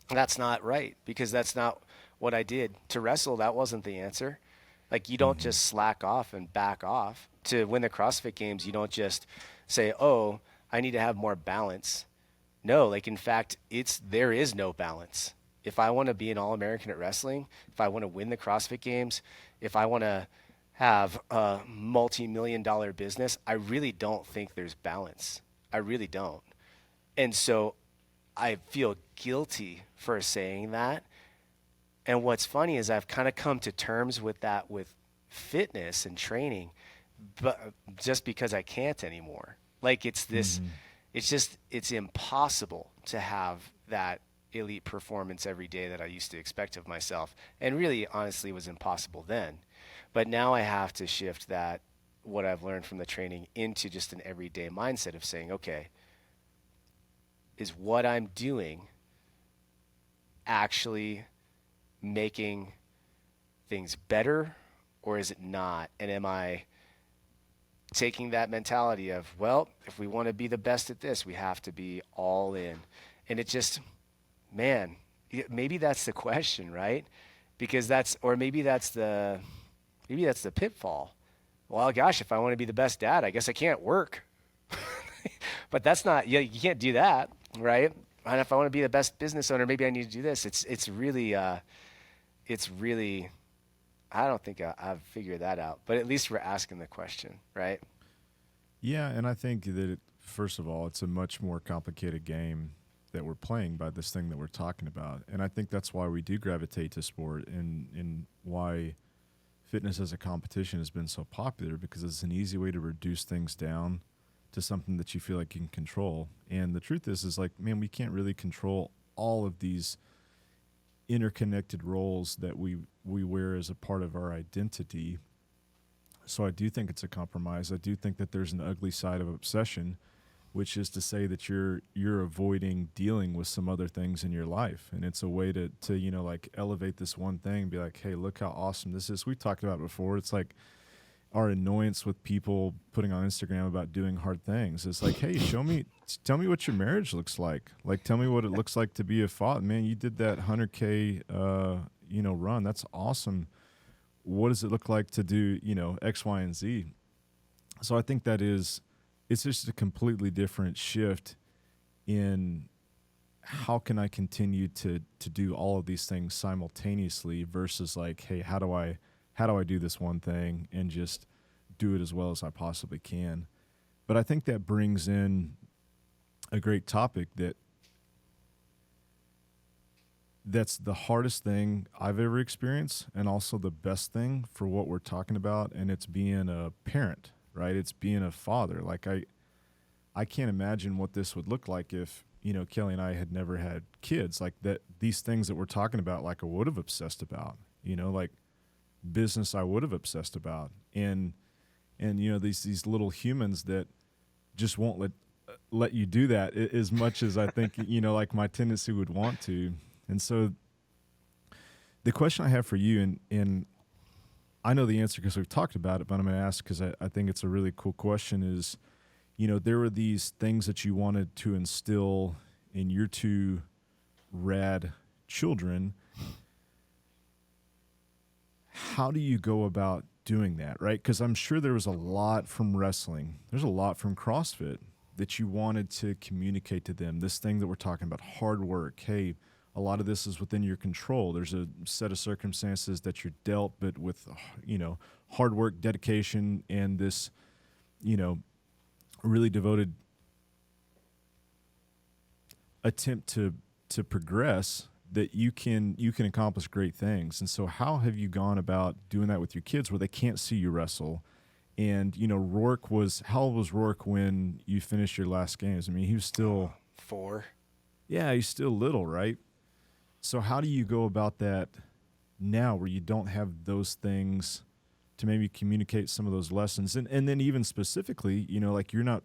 that's not right because that's not what I did. To wrestle, that wasn't the answer. Like, you don't just slack off and back off. To win the CrossFit Games, you don't just say, oh, I need to have more balance. No, like, in fact, there is no balance. If I want to be an All-American at wrestling, if I want to win the CrossFit Games, if I want to have a multi-million-dollar business, I really don't think there's balance. I really don't. And so I feel guilty for saying that. And what's funny is I've kind of come to terms with that with fitness and training, but just because I can't anymore. Like it's this, it's impossible to have that elite performance every day that I used to expect of myself. And really, honestly, was impossible then. But now I have to shift that, what I've learned from the training, into just an everyday mindset of saying, okay, is what I'm doing actually making things better or is it not? And am I taking that mentality of, well, if we want to be the best at this, we have to be all in. And it just, man, maybe that's the question, right? Because maybe that's the pitfall. Well, gosh, if I want to be the best dad, I guess I can't work. But that's not, you can't do that, right? And if I want to be the best business owner, maybe I need to do this. It's really, I don't think I've figured that out, but at least we're asking the question, right?
Yeah, and I think that, first of all, it's a much more complicated game that we're playing by this thing that we're talking about. And I think that's why we do gravitate to sport and why fitness as a competition has been so popular, because it's an easy way to reduce things down to something that you feel like you can control. And the truth is like, man, we can't really control all of these interconnected roles that we wear as a part of our identity. So I do think it's a compromise. I do think that there's an ugly side of obsession, which is to say that you're avoiding dealing with some other things in your life, and it's a way to like elevate this one thing, be like, hey, look how awesome this is. We've talked about it before. It's like our annoyance with people putting on Instagram about doing hard things. It's like, hey, tell me what your marriage looks like. Like, tell me what it looks like to be a father. Man, you did that 100K run. That's awesome. What does it look like to do X, Y, and Z? So I think it's just a completely different shift in how can I continue to do all of these things simultaneously versus like, hey, how do I do this one thing and just do it as well as I possibly can? But I think that brings in a great topic that's the hardest thing I've ever experienced and also the best thing for what we're talking about, and it's being a parent, right? It's being a father. Like I can't imagine what this would look like if, Kelly and I had never had kids. Like that, these things that we're talking about, like I would have obsessed about, like business I would have obsessed about. And these little humans that just won't let you do that as much as I think, like my tendency would want to. And so the question I have for you, and I know the answer because we've talked about it, but I'm going to ask because I think it's a really cool question is, there were these things that you wanted to instill in your two rad children. How do you go about doing that, right? Because I'm sure there was a lot from wrestling. There's a lot from CrossFit that you wanted to communicate to them. This thing that we're talking about, hard work. Hey, a lot of this is within your control. There's a set of circumstances that you're dealt, but with, hard work, dedication, and this, really devoted attempt to progress, that you can accomplish great things. And so how have you gone about doing that with your kids where they can't see you wrestle? And, how old was Rourke when you finished your last games? I mean, he was still
4.
Yeah, he's still little, right? So how do you go about that now where you don't have those things to maybe communicate some of those lessons? And then even specifically, like you're not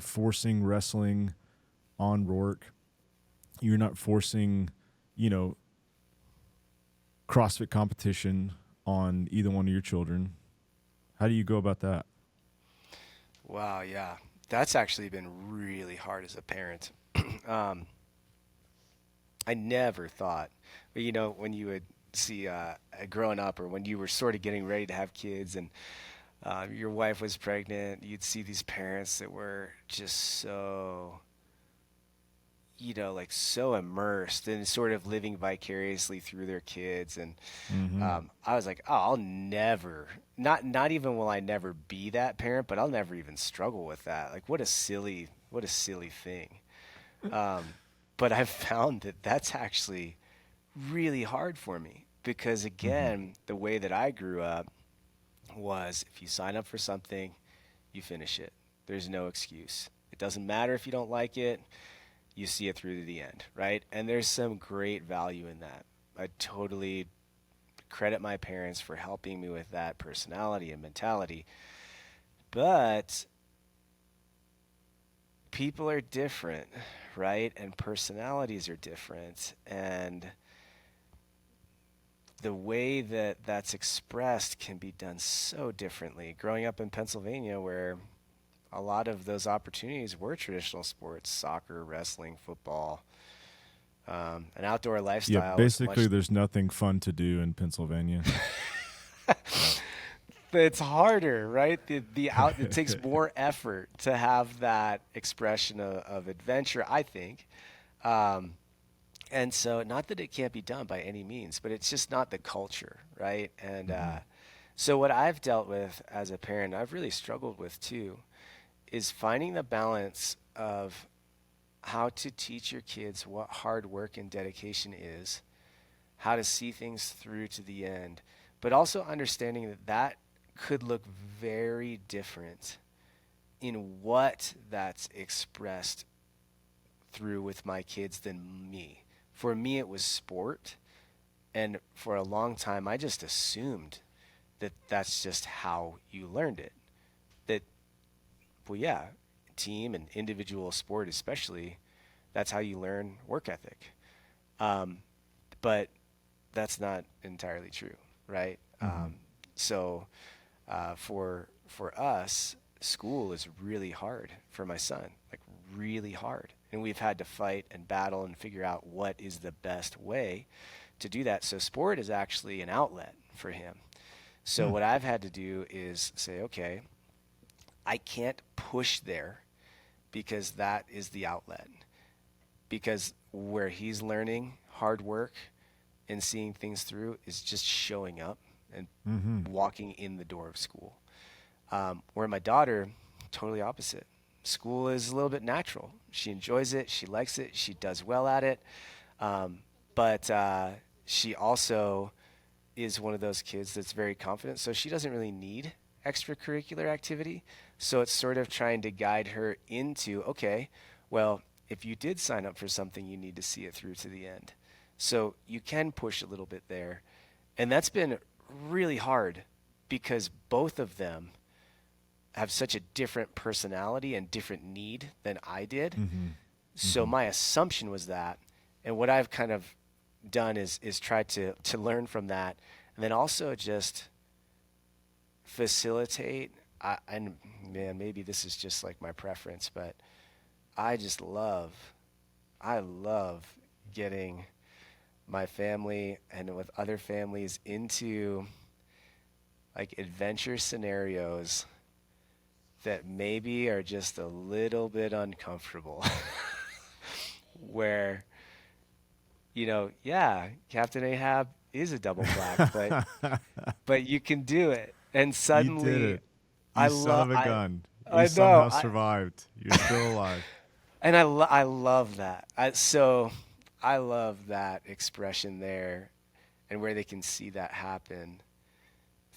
forcing wrestling on Rourke. You're not forcing, CrossFit competition on either one of your children. How do you go about that?
Wow, yeah. That's actually been really hard as a parent. I never thought, when you would see growing up or when you were sort of getting ready to have kids and your wife was pregnant, you'd see these parents that were just so, like so immersed and sort of living vicariously through their kids. And I was like, oh, I'll never, not even will I never be that parent, but I'll never even struggle with that. Like, what a silly thing. But I've found that that's actually really hard for me because, again, the way that I grew up was if you sign up for something, you finish it. There's no excuse. It doesn't matter if you don't like it. You see it through to the end, right? And there's some great value in that. I totally credit my parents for helping me with that personality and mentality. But people are different, right? And personalities are different. And the way that that's expressed can be done so differently. Growing up in Pennsylvania, where a lot of those opportunities were traditional sports, soccer, wrestling, football, an outdoor lifestyle.
Yeah, basically there's nothing fun to do in Pennsylvania.
It's harder, right? It takes more effort to have that expression of adventure, I think. And so, not that it can't be done by any means, but it's just not the culture, right? And so what I've dealt with as a parent, I've really struggled with too, is finding the balance of how to teach your kids what hard work and dedication is, how to see things through to the end, but also understanding that that could look very different in what that's expressed through with my kids than me. For me, it was sport, and for a long time, I just assumed that that's just how you learned it. That, well, yeah, team and individual sport especially, that's how you learn work ethic. Um, but that's not entirely true, right?
Mm-hmm.
So for us, school is really hard for my son, like really hard, and we've had to fight and battle and figure out what is the best way to do that. So sport is actually an outlet for him. So
Hmm.
what I've had to do is say, okay, I can't push there because that is the outlet. Because where he's learning hard work and seeing things through is just showing up and
Mm-hmm.
walking in the door of school. Where my daughter, totally opposite. School is a little bit natural. She enjoys it. She likes it. She does well at it. But she also is one of those kids that's very confident. So she doesn't really need extracurricular activity. So it's sort of trying to guide her into, okay, well, if you did sign up for something, you need to see it through to the end. So you can push a little bit there. And that's been really hard because both of them have such a different personality and different need than I did.
Mm-hmm.
So
Mm-hmm.
my assumption was that, and what I've kind of done is try to learn from that, and then also just facilitate. And man, maybe this is just like my preference, but I just I love getting my family and with other families into like adventure scenarios that maybe are just a little bit uncomfortable. Where, yeah, Captain Ahab is a double black, but you can do it. And
You did
suddenly
it. You
I
son
love
of a gun. You
I know.
somehow survived. You're still alive.
And I love that. So I love that expression there and where they can see that happen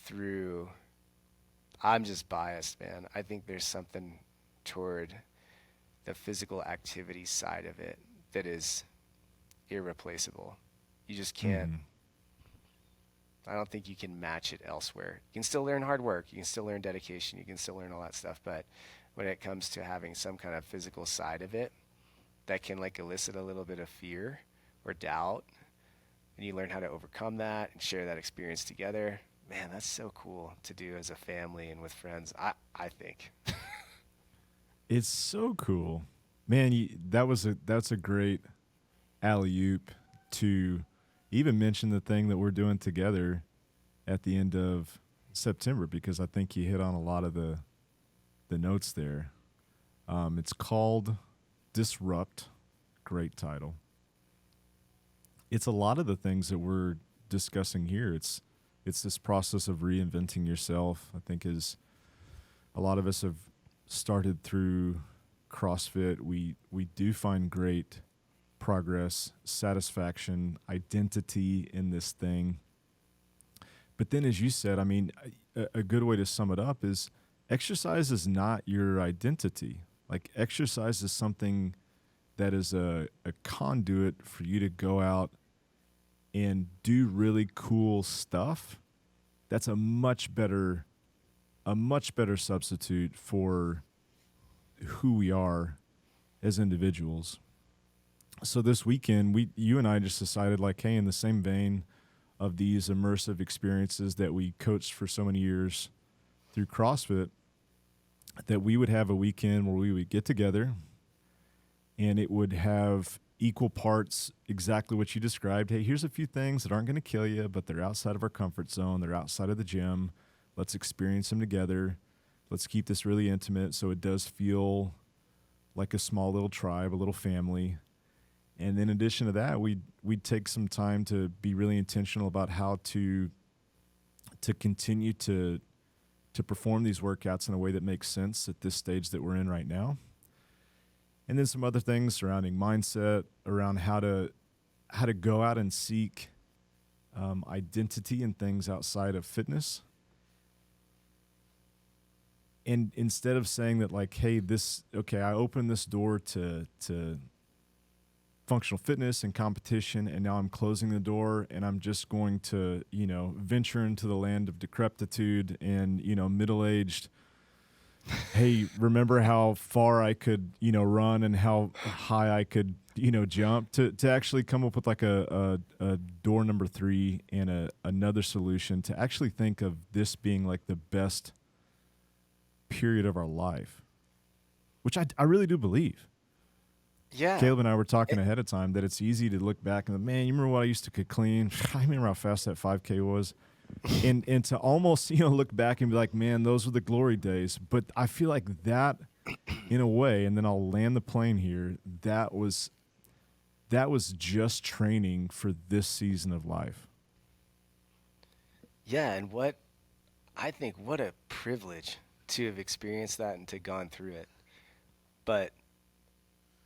through. I'm just biased, man. I think there's something toward the physical activity side of it that is irreplaceable. You just can't.
Mm-hmm.
I don't think you can match it elsewhere. You can still learn hard work. You can still learn dedication. You can still learn all that stuff. But when it comes to having some kind of physical side of it that can like elicit a little bit of fear or doubt, and you learn how to overcome that and share that experience together, man, that's so cool to do as a family and with friends. I think.
It's so cool, man. That's a great alley oop to even mention the thing that we're doing together at the end of September, because I think you hit on a lot of the notes there. It's called Disrupt. Great title. It's a lot of the things that we're discussing here. It's this process of reinventing yourself. I think is a lot of us have started through CrossFit. We do find great progress, satisfaction, identity in this thing. But then, as you said, I mean, a good way to sum it up is exercise is not your identity. Like, exercise is something that is a conduit for you to go out and do really cool stuff. That's a much better substitute for who we are as individuals. So this weekend, you and I just decided, like, hey, in the same vein of these immersive experiences that we coached for so many years through CrossFit, that we would have a weekend where we would get together and it would have equal parts exactly what you described. Hey, here's a few things that aren't going to kill you, but they're outside of our comfort zone. They're outside of the gym. Let's experience them together. Let's keep this really intimate so it does feel like a small little tribe, a little family. And in addition to that, we'd take some time to be really intentional about how to continue to perform these workouts in a way that makes sense at this stage that we're in right now. And then some other things surrounding mindset, around how to go out and seek identity in things outside of fitness. And instead of saying that, like, hey, I open this door to functional fitness and competition, and now I'm closing the door and I'm just going to, venture into the land of decrepitude and, middle-aged. Hey, remember how far I could, run and how high I could, jump, to actually come up with like a door number 3 and another solution to actually think of this being like the best period of our life, which I really do believe.
Yeah.
Caleb and I were talking ahead of time that it's easy to look back and, man, you remember what I used to could clean? I remember how fast that 5K was. And to almost, look back and be like, man, those were the glory days. But I feel like that, in a way, and then I'll land the plane here, that was just training for this season of life.
Yeah, and what a privilege to have experienced that and to gone through it. But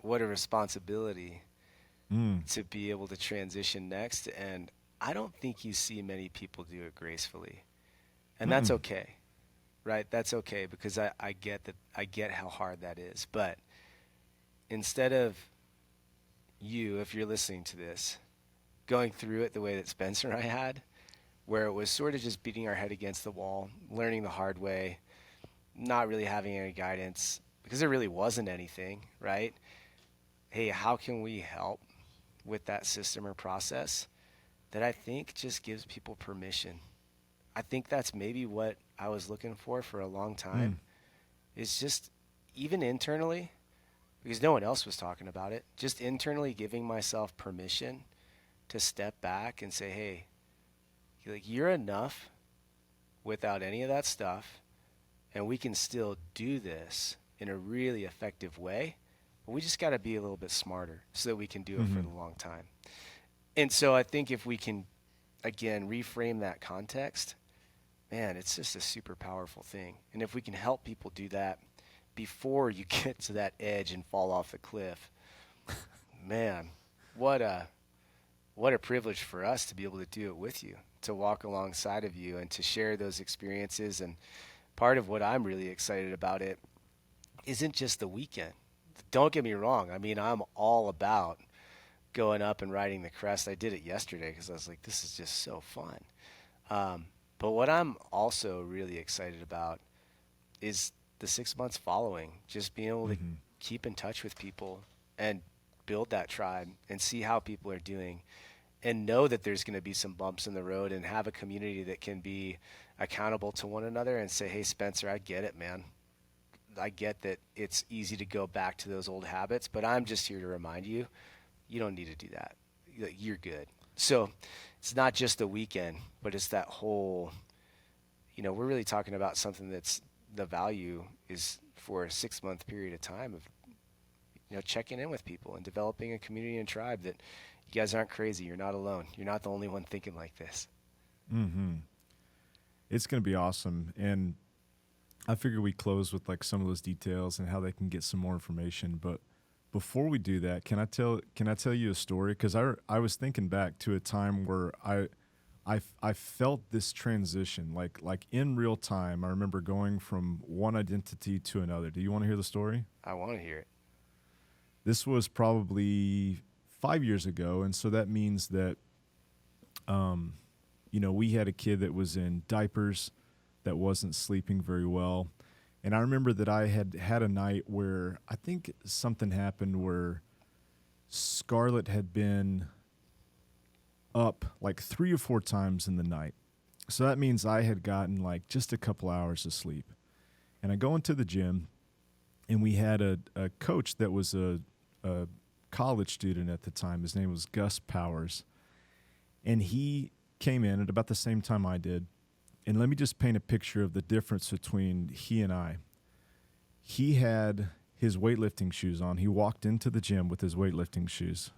what a responsibility to be able to transition next. And I don't think you see many people do it gracefully. And that's okay, right? That's okay, because I get that. I get how hard that is. But instead of you, if you're listening to this, going through it the way that Spencer and I had, where it was sort of just beating our head against the wall, learning the hard way, not really having any guidance, because there really wasn't anything, right? Hey, how can we help with that system or process that I think just gives people permission? I think that's maybe what I was looking for a long time, is just even internally, because no one else was talking about it, just internally giving myself permission to step back and say, hey, you're enough without any of that stuff, and we can still do this in a really effective way. But we just got to be a little bit smarter so that we can do it for the long time. And so I think if we can, again, reframe that context, man, it's just a super powerful thing. And if we can help people do that before you get to that edge and fall off the cliff, man, what a privilege for us to be able to do it with you, to walk alongside of you and to share those experiences. And part of what I'm really excited about it isn't just the weekend. Don't get me wrong. I mean, I'm all about going up and riding the crest. I did it yesterday because I was like, this is just so fun. But what I'm also really excited about is the 6 months following, just being able to keep in touch with people and build that tribe and see how people are doing, and know that there's going to be some bumps in the road, and have a community that can be accountable to one another and say, hey, Spencer, I get it, man. I get that it's easy to go back to those old habits, but I'm just here to remind you, you don't need to do that. You're good. So it's not just the weekend, but it's that whole, we're really talking about something that's, the value is for a 6 month period of time of, checking in with people and developing a community and tribe that you guys aren't crazy. You're not alone. You're not the only one thinking like this.
It's going to be awesome. And I figure we close with like some of those details and how they can get some more information. But before we do that, can I tell you a story? Because I was thinking back to a time where I felt this transition, like in real time. I remember going from one identity to another. Do you want to hear the story?
I want to hear it.
This was probably 5 years ago, and so that means that, we had a kid that was in diapers, that wasn't sleeping very well. And I remember that I had a night where I think something happened where Scarlett had been up like 3 or 4 times in the night. So that means I had gotten like just a couple hours of sleep. And I go into the gym, and we had a coach that was a college student at the time. His name was Gus Powers. And he came in at about the same time I did. And let me just paint a picture of the difference between he and I. He had his weightlifting shoes on. He walked into the gym with his weightlifting shoes.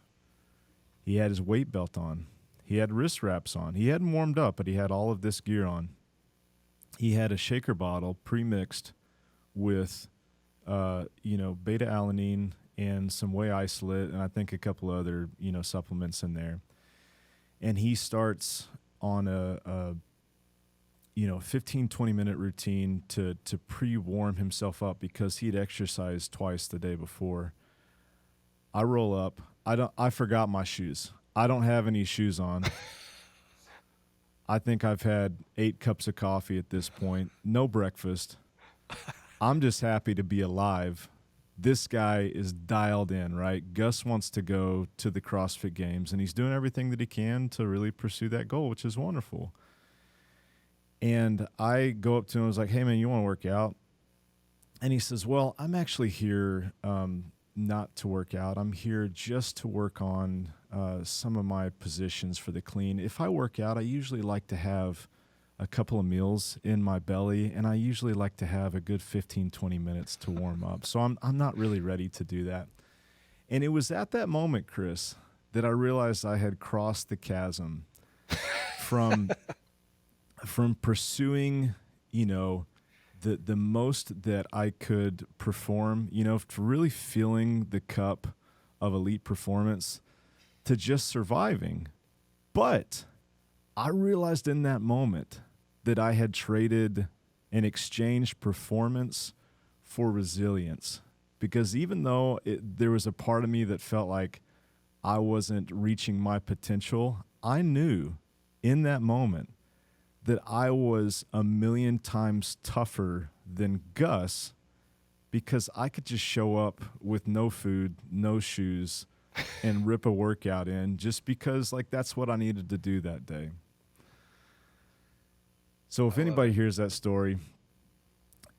He had his weight belt on. He had wrist wraps on. He hadn't warmed up, but he had all of this gear on. He had a shaker bottle pre-mixed with, beta-alanine and some whey isolate, and I think a couple other, supplements in there. And he starts on a 15, 20-minute routine to pre-warm himself up because he had exercised twice the day before. I roll up. I forgot my shoes. I don't have any shoes on. I think I've had 8 cups of coffee at this point. No breakfast. I'm just happy to be alive. This guy is dialed in, right? Gus wants to go to the CrossFit Games, and he's doing everything that he can to really pursue that goal, which is wonderful. And I go up to him and was like, hey, man, you want to work out? And he says, well, I'm actually here not to work out. I'm here just to work on some of my positions for the clean. If I work out, I usually like to have a couple of meals in my belly, and I usually like to have a good 15, 20 minutes to warm up. So I'm not really ready to do that. And it was at that moment, Chris, that I realized I had crossed the chasm from pursuing, the most that I could perform, to really filling the cup of elite performance, to just surviving. But I realized in that moment that I had traded and exchanged performance for resilience. Because even though there was a part of me that felt like I wasn't reaching my potential, I knew in that moment that I was a million times tougher than Gus, because I could just show up with no food, no shoes, and rip a workout in, just because that's what I needed to do that day. So if anybody hears that story,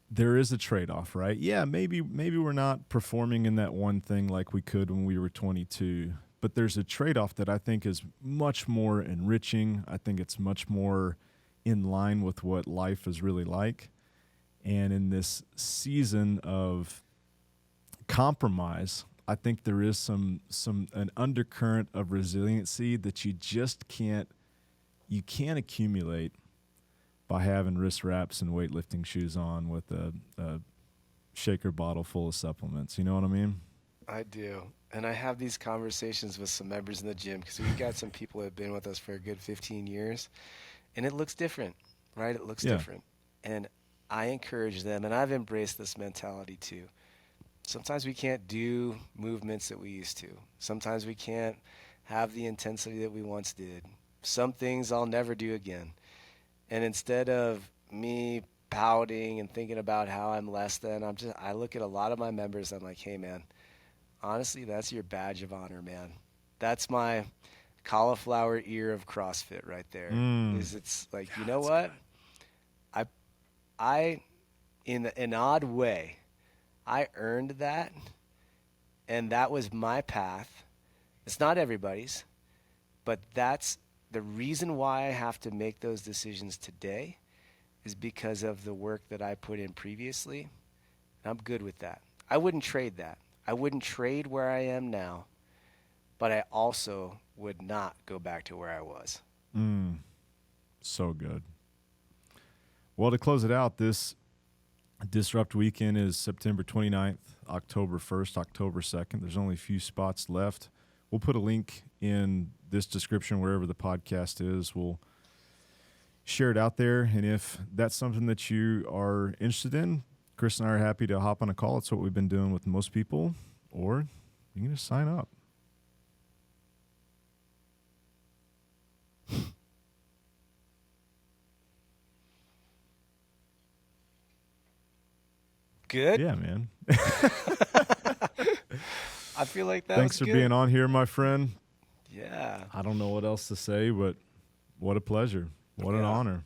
there is a trade-off, right? Yeah, maybe we're not performing in that one thing like we could when we were 22, but there's a trade-off that I think is much more enriching. I think it's much more in line with what life is really like. And in this season of compromise, I think there is an undercurrent of resiliency that you can't accumulate by having wrist wraps and weightlifting shoes on with a shaker bottle full of supplements. You know what I mean?
I do. And I have these conversations with some members in the gym, because we've got some people who have been with us for a good 15 years. And it looks different, right? It looks different. And I encourage them, and I've embraced this mentality too. Sometimes we can't do movements that we used to. Sometimes we can't have the intensity that we once did. Some things I'll never do again. And instead of me pouting and thinking about how I'm less than, I look at a lot of my members, I'm like, hey man, honestly, that's your badge of honor, man. That's my cauliflower ear of CrossFit right there. It's like, God, you know what? I in an odd way, I earned that, and that was my path. It's not everybody's, but that's the reason why I have to make those decisions today, is because of the work that I put in previously. I'm good with that. I wouldn't trade that. I wouldn't trade where I am now, but I also would not go back to where I was.
So good. Well, to close it out, this Disrupt Weekend is September 29th, October 1st, October 2nd. There's only a few spots left. We'll put a link in this description wherever the podcast is. We'll share it out there. And if that's something that you are interested in, Chris and I are happy to hop on a call. It's what we've been doing with most people. Or you can just sign up.
Good?
Yeah, man.
I feel like that
Thanks
was
for
good.
being on here, my friend.
Yeah.
I don't know what else to say, but what a pleasure. What an honor.